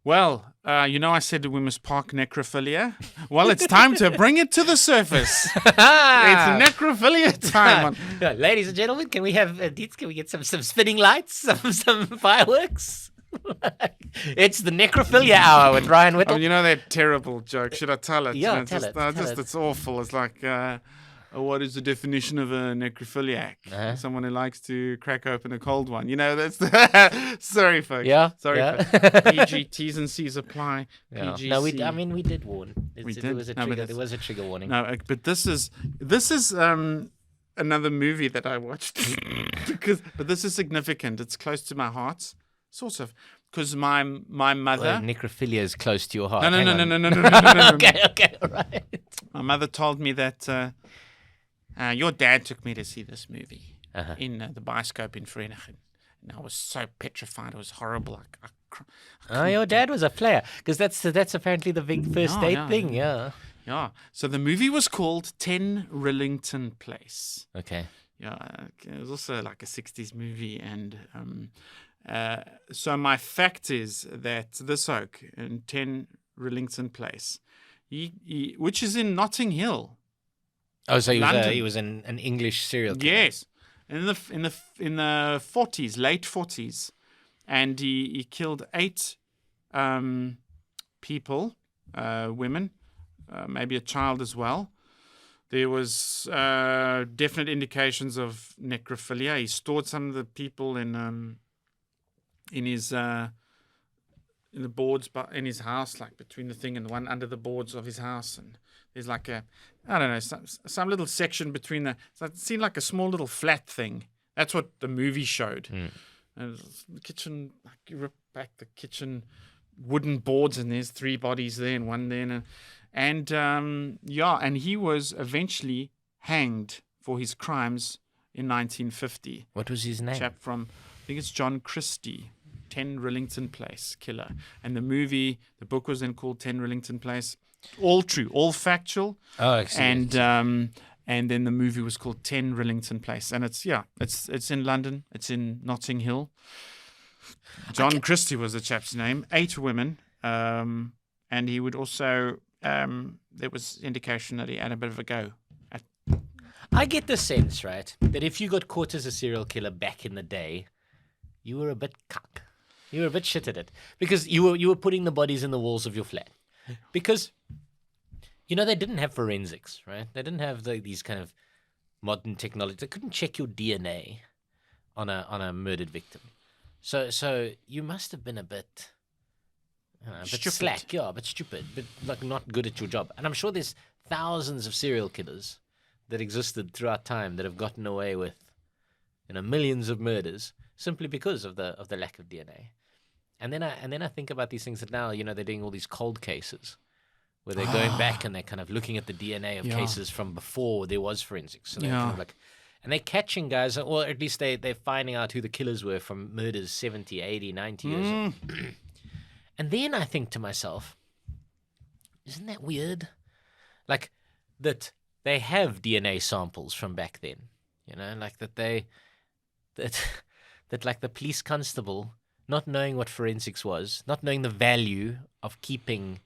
Well, I said we must park necrophilia. Well, it's time to bring it to the surface. It's necrophilia time. Ladies and gentlemen, can we have can we get some spinning lights, some fireworks? It's the necrophilia hour with Ryan Whittle. That terrible joke. Should I tell it? Yeah, tell it. It's awful. It's like, what is the definition of a necrophiliac? Uh-huh. Someone who likes to crack open a cold one. That's sorry, folks. Yeah. Sorry. Yeah. PG, T's and C's apply. Yeah. PGC. No, we did warn. There was a No, trigger. There was a trigger warning. No, but this is another movie that I watched but this is significant. It's close to my heart, sort of, because my mother. Necrophilia is close to your heart. No. Okay, all right. My mother told me that your dad took me to see this movie in the bioscope in Vereniging. And I was so petrified. It was horrible. Your dad was a player, because that's apparently the big first date thing. Yeah. Yeah. So the movie was called 10 Rillington Place. Okay. Yeah. It was also like a 60s movie. And so my fact is that this oak in 10 Rillington Place, which is in Notting Hill. Oh, so he was an English serial killer. Yes. In the 40s, late 40s. And he killed 8 people, women, maybe a child as well. There was definite indications of necrophilia. He stored some of the people in his in the boards, but in his house, like between the thing and the one under the boards of his house. And there's like some little section between the. So it seemed like a small little flat thing. That's what the movie showed. And the kitchen, like you rip back the kitchen wooden boards, and there's 3 bodies there and one there, and he was eventually hanged for his crimes in 1950. What was his name? Chap from, I think it's John Christie, 10 Rillington Place killer. And the book was then called 10 Rillington Place. All true, all factual. Oh, excellent. And then the movie was called 10 Rillington Place. And it's in London. It's in Notting Hill. John Christie was the chap's name. 8 women. And he would also, there was indication that he had a bit of a go. I get the sense, right, that if you got caught as a serial killer back in the day, you were a bit cuck. You were a bit shit at it. Because you were putting the bodies in the walls of your flat. Because... they didn't have forensics, right? They didn't have these kind of modern technology. They couldn't check your DNA on a murdered victim. So you must have been a bit slack, a bit stupid, but like not good at your job. And I'm sure there's thousands of serial killers that existed throughout time that have gotten away with, millions of murders simply because of the lack of DNA. And then I think about these things that now they're doing all these cold cases, where they're going back and they're kind of looking at the DNA of cases from before there was forensics. So they're kind of and they're catching guys, or at least they're finding out who the killers were from murders 70, 80, 90 years ago. And then I think to myself, isn't that weird? Like, that they have DNA samples from back then, like that like the police constable, not knowing what forensics was, not knowing the value of keeping,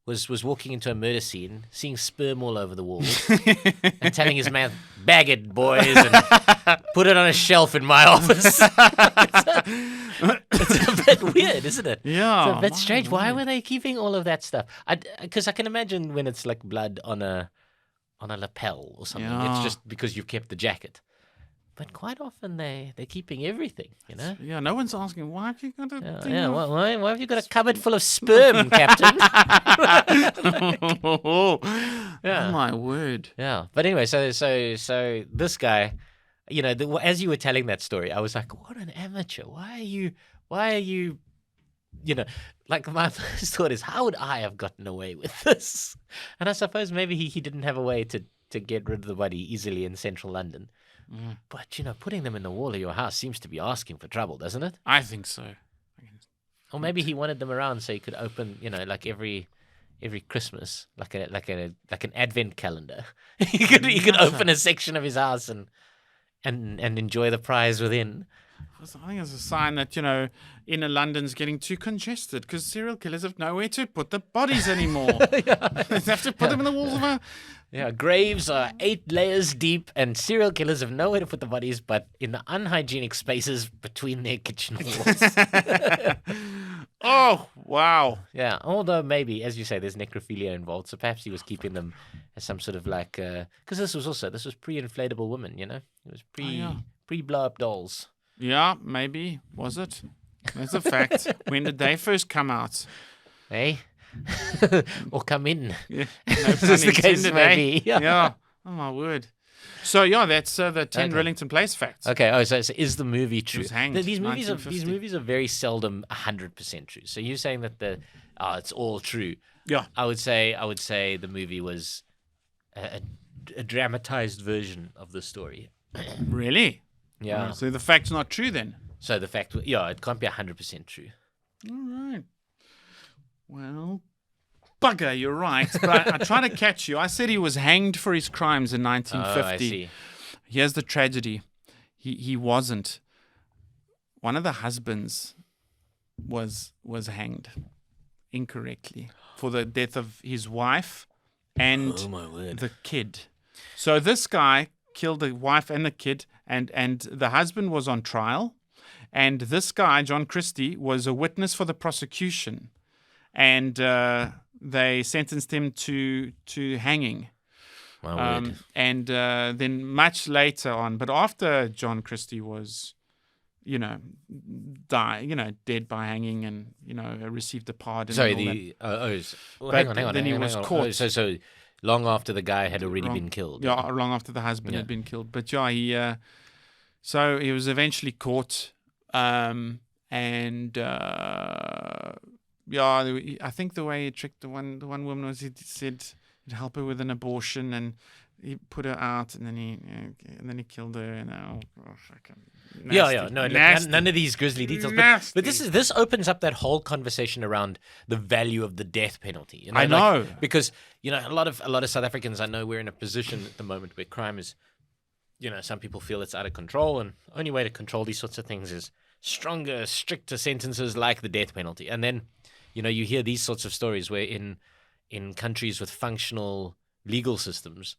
was walking into a murder scene, seeing sperm all over the walls, and telling his man, "Bag it, boys, and put it on a shelf in my office." It's a bit weird, isn't it? Yeah. It's a bit strange. Why were they keeping all of that stuff? Because I can imagine when it's like blood on a lapel or something. Yeah. It's just because you've kept the jacket. But quite often they're keeping everything, Yeah, no one's asking, why have you got a thing of... why have you got a cupboard full of sperm, Captain? Oh my word. Yeah. But anyway, so this guy, as you were telling that story, I was like, what an amateur. Why are you, like my first thought is, how would I have gotten away with this? And I suppose maybe he didn't have a way to get rid of the body easily in central London. But, putting them in the wall of your house seems to be asking for trouble, doesn't it? I think so. Or maybe he wanted them around so he could open, like every Christmas, like an advent calendar. he could open a section of his house and enjoy the prize within. I think it's a sign that, inner London's getting too congested because serial killers have nowhere to put the bodies anymore. They have to put them in the walls of a... Yeah, graves are 8 layers deep, and serial killers have nowhere to put the bodies but in the unhygienic spaces between their kitchen walls. Oh, wow. Yeah, although maybe, as you say, there's necrophilia involved, so perhaps he was keeping them as some sort of like... Because this was pre-inflatable women, It was pre-blow-up dolls. Yeah, maybe. Was it? That's a fact. When did they first come out? Hey? Or come in. Yeah, Is this the case, maybe? Yeah. Oh, my word. So, that's the 10 Rillington Place facts. Okay, so is the movie true? He was hanged, These movies 1950. are very seldom 100% true. So you're saying that it's all true. Yeah. I would say the movie was a dramatized version of the story. Really? Yeah. So the fact's not true then? So the fact, it can't be 100% true. All right. Well, bugger, you're right. But I tried to catch you. I said he was hanged for his crimes in 1950. Oh, I see. Here's the tragedy. He wasn't. One of the husbands was hanged incorrectly for the death of his wife and the kid. So this guy killed the wife and the kid, and the husband was on trial. And this guy, John Christie, was a witness for the prosecution. And they sentenced him to hanging. My word. And then much later on, but after John Christie was, dead by hanging and, received a pardon. Sorry, and all that. hang on. Then he was caught. So long after the guy had already been killed. Yeah, long after the husband had been killed. But so he was eventually caught. I think the way he tricked the one woman was he said he'd help her with an abortion, and he put her out, and then he killed her. And None of these grisly details. But this opens up that whole conversation around the value of the death penalty. I know, because a lot of South Africans, I know we're in a position at the moment where crime is, some people feel it's out of control, and the only way to control these sorts of things is stronger, stricter sentences like the death penalty. And then, you hear these sorts of stories where in countries with functional legal systems,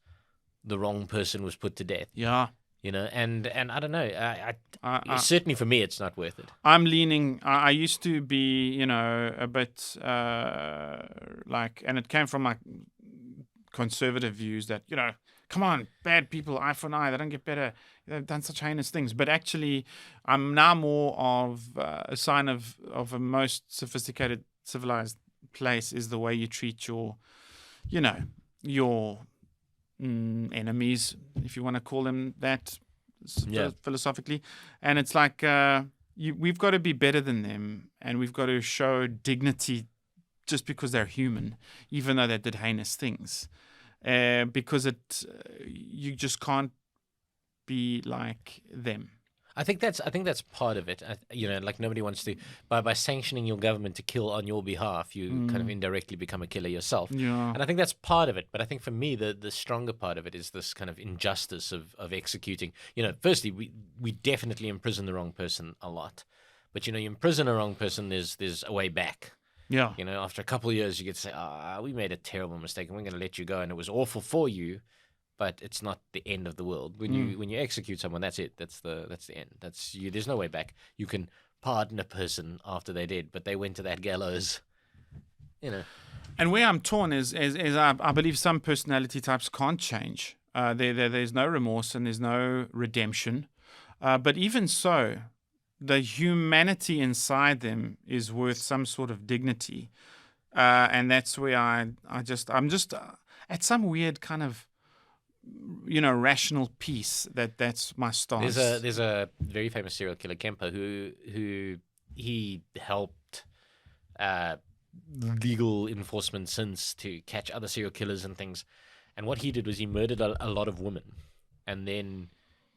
the wrong person was put to death. Yeah. And I don't know. Certainly for me, it's not worth it. I'm leaning. I used to be, a bit and it came from my conservative views that, come on, bad people, eye for an eye, they don't get better. They've done such heinous things. But actually, I'm now more of a sign of a most sophisticated, civilized place is the way you treat your enemies, if you want to call them that, philosophically. And it's like we've got to be better than them, and we've got to show dignity just because they're human, even though they did heinous things. Because you just can't be like them. I think that's part of it. Like nobody wants to by sanctioning your government to kill on your behalf, you kind of indirectly become a killer yourself. Yeah. And I think that's part of it. But I think for me, the stronger part of it is this kind of injustice of executing. Firstly, we definitely imprison the wrong person a lot, but you imprison a wrong person, there's a way back. Yeah. After a couple of years, you get to say, we made a terrible mistake, and we're going to let you go, and it was awful for you. But it's not the end of the world. When you execute someone, that's it. That's the end. That's you. There's no way back. You can pardon a person after they did, but they went to that gallows. And where I'm torn is I believe some personality types can't change. There's no remorse and there's no redemption. But even so, the humanity inside them is worth some sort of dignity, and that's where I'm just at some weird kind of rational peace. That's my stance. There's a very famous serial killer, Kemper, who he helped legal enforcement since to catch other serial killers and things. And what he did was he murdered a lot of women, and then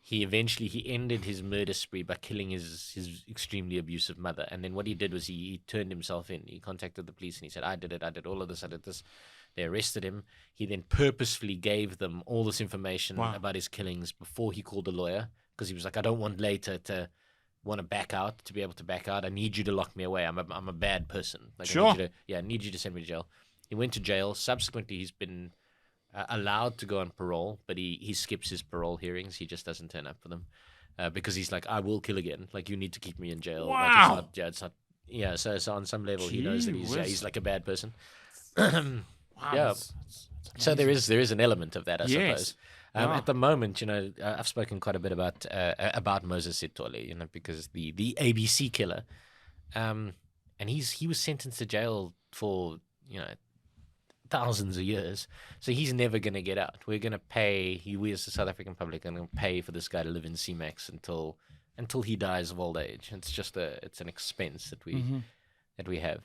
he ended his murder spree by killing his extremely abusive mother. And then what he did was he turned himself in. He contacted the police and he said, I did all of this, I did this. They arrested him. He then purposefully gave them all this information about his killings before he called a lawyer, because he was like, I don't want later to want to back out, to be able to back out, I need you to lock me away. I'm a bad person. Like, Sure. I need you to send me to jail. He went to jail. Subsequently, he's been allowed to go on parole, but he skips his parole hearings. He just doesn't turn up for them because he's like, I will kill again. Like, you need to keep me in jail. Wow. Like, it's not. Yeah, so on some level, he knows that he's like a bad person. Wow, Yeah. that's So there is an element of that, I suppose. Yeah. At the moment, I've spoken quite a bit about Moses Sitole, because the ABC killer, and he was sentenced to jail for thousands of years, so he's never going to get out. We're going to pay. We as the South African public are going to pay for this guy to live in C-Max until he dies of old age. It's just it's an expense that we have.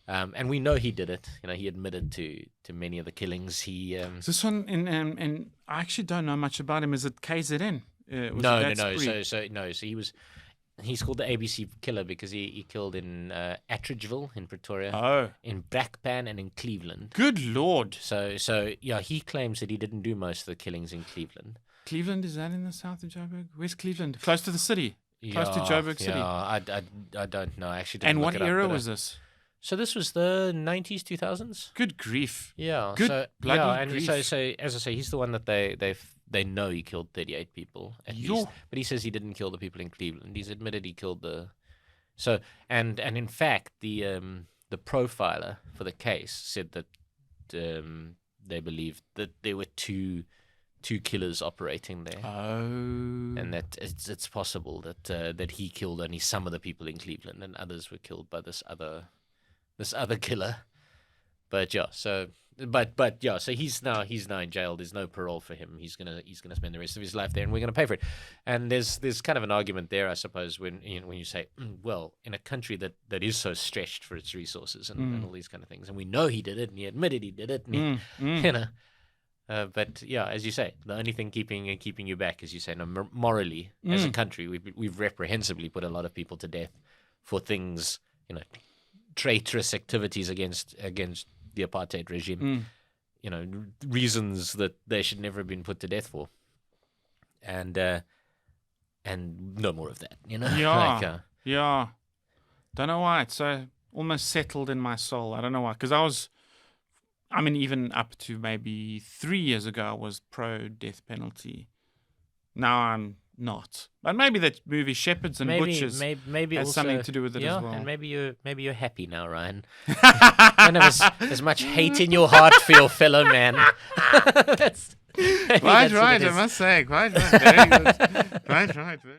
And we know he did it. He admitted to many of the killings. Is this one in I actually don't know much about him. Is it KZN? No. So he's called the ABC killer because he killed in Attridgeville in Pretoria, in Blackpan, and in Cleveland. Good Lord. So he claims that he didn't do most of the killings in Cleveland. Cleveland, is that in the south of Joburg? Where's Cleveland? Close to the city. Close to Joburg City. Yeah, I don't know. I actually didn't And look what it up, era but, was this? So this was the 90s, 2000s. Good grief. Yeah. Good bloody grief. So as I say, he's the one that they know he killed 38 people at least. But he says he didn't kill the people in Cleveland. He's admitted he killed and in fact the profiler for the case said that they believed that there were two killers operating there. And that it's possible that he killed only some of the people in Cleveland and others were killed by this other killer. But so he's now in jail. There's no parole for him. He's gonna spend the rest of his life there, and we're gonna pay for it. And there's kind of an argument there, I suppose, when you say, well, in a country that is so stretched for its resources and all these kind of things, and we know he did it, and he admitted he did it, and but yeah, as you say, the only thing keeping you back, as you say, morally, as a country, we've reprehensibly put a lot of people to death for things, traitorous activities against the apartheid regime, reasons that they should never have been put to death for, and no more of that, Yeah. Don't know why it's so almost settled in my soul. I don't know why, because even up to maybe 3 years ago, I was pro death penalty. Now I'm not. But maybe that movie Shepherds and Butchers maybe has also, something to do with it as well. And maybe you're happy now, Ryan. You don't have as much hate in your heart for your fellow man. Quite right, I must say. Quite right. Very good. Quite right.